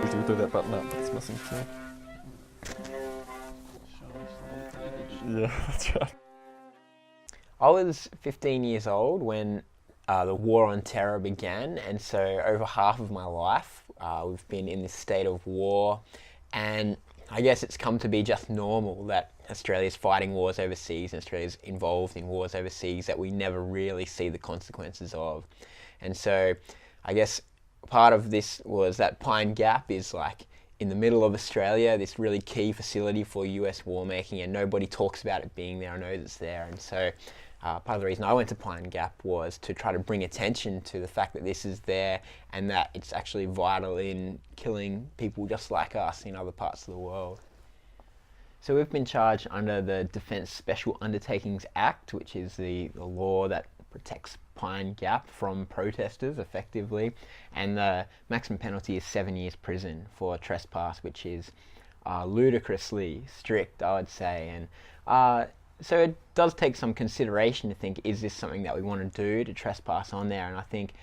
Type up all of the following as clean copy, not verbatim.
usually do that button up, but it's missing too. Yeah, that's right. I was 15 years old when the War on Terror began, and so over half of my life we've been in this state of war, and I guess it's come to be just normal that Australia's fighting wars overseas and Australia's involved in wars overseas that we never really see the consequences of. And so I guess part of this was that Pine Gap is like in the middle of Australia, this really key facility for US war making, and nobody talks about it being there or knows it's there. And so part of the reason I went to Pine Gap was to try to bring attention to the fact that this is there and that it's actually vital in killing people just like us in other parts of the world. So we've been charged under the Defence Special Undertakings Act, which is the law that protects Pine Gap from protesters effectively, and the maximum penalty is 7 years prison for trespass, which is ludicrously strict, I would say. And so it does take some consideration to think, is this something that we want to do, to trespass on there? And I think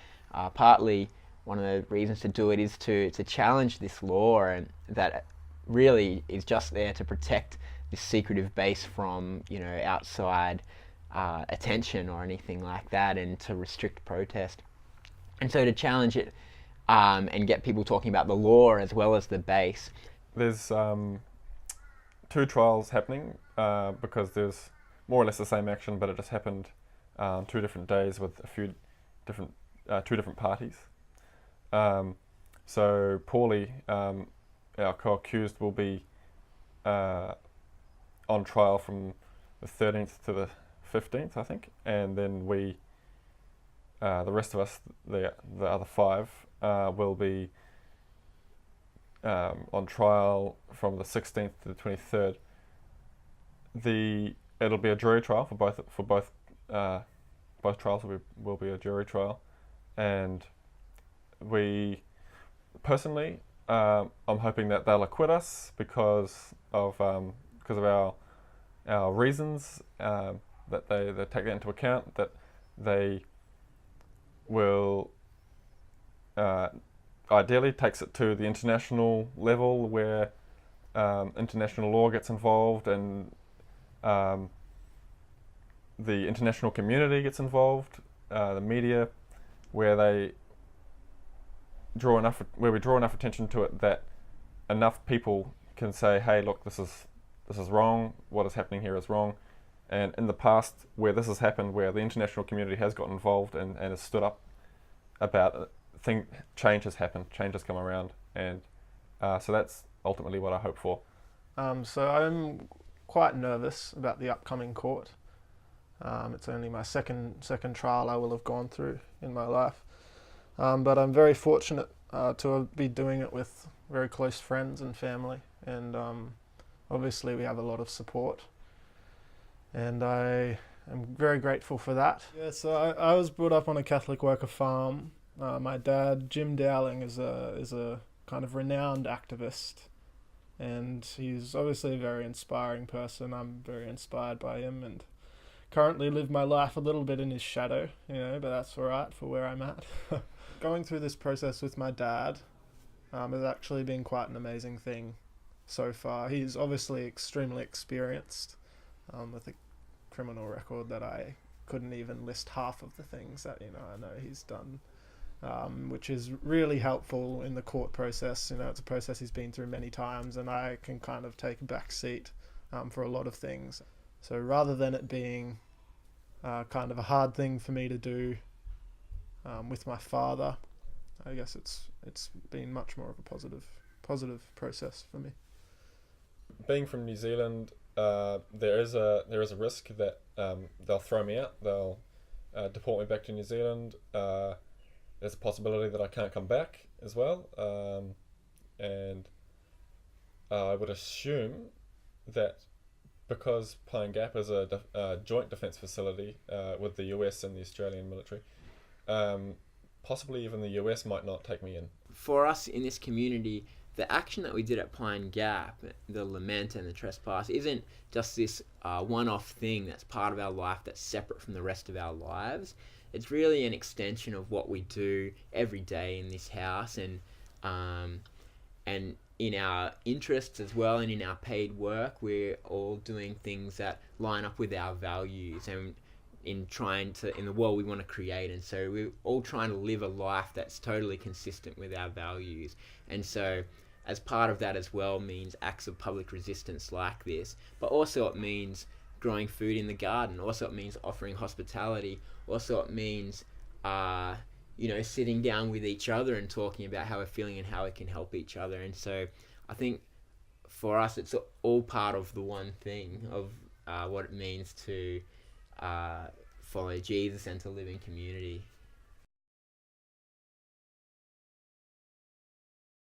partly one of the reasons to do it is to challenge this law, and that really is just there to protect this secretive base from, you know, outside attention or anything like that, and to restrict protest. And so to challenge it and get people talking about the law as well as the base. There's two trials happening because there's more or less the same action, but it just happened 2 different days with a few different, 2 different parties. So Paulie, our co-accused, will be on trial from the 13th to the 15th, I think, and then we, the rest of us, the other 5, will be on trial from the 16th to the 23rd. It'll be a jury trial for both trials will be a jury trial, and we personally, I'm hoping that they'll acquit us because of our reasons, that they take that into account, that they will ideally takes it to the international level where international law gets involved, and the international community gets involved, the media, where we draw enough attention to it that enough people can say, hey, look, this is wrong, what is happening here is wrong. And in the past, where this has happened, where the international community has got involved and has stood up about it, change has happened, change has come around, and so that's ultimately what I hope for. So I'm quite nervous about the upcoming court. It's only my second trial I will have gone through in my life, but I'm very fortunate to be doing it with very close friends and family, and obviously we have a lot of support, and I am very grateful for that. Yeah, so I was brought up on a Catholic worker farm. My dad, Jim Dowling, is a kind of renowned activist, and he's obviously a very inspiring person. I'm very inspired by him, and currently live my life a little bit in his shadow, you know, but that's all right for where I'm at. Going through this process with my dad has actually been quite an amazing thing so far. He's obviously extremely experienced, with a criminal record that I couldn't even list half of the things that, you know, I know he's done, which is really helpful in the court process. You know, it's a process he's been through many times, and I can kind of take a back seat for a lot of things. So rather than it being kind of a hard thing for me to do with my father, I guess it's been much more of a positive process for me. Being from New Zealand, there is a risk that they'll throw me out. They'll deport me back to New Zealand. There's a possibility that I can't come back as well, and I would assume that because Pine Gap is a joint defence facility with the US and the Australian military, possibly even the US might not take me in. For us in this community, the action that we did at Pine Gap, the lament and the trespass, isn't just this one-off thing that's part of our life that's separate from the rest of our lives. It's really an extension of what we do every day in this house, and and in our interests as well, and in our paid work, we're all doing things that line up with our values, and in the world we want to create. And so we're all trying to live a life that's totally consistent with our values. And so as part of that as well means acts of public resistance like this, but also it means growing food in the garden. Also it means offering hospitality. Also it means sitting down with each other and talking about how we're feeling and how we can help each other. And so I think for us it's all part of the one thing of what it means to follow Jesus and to live in community.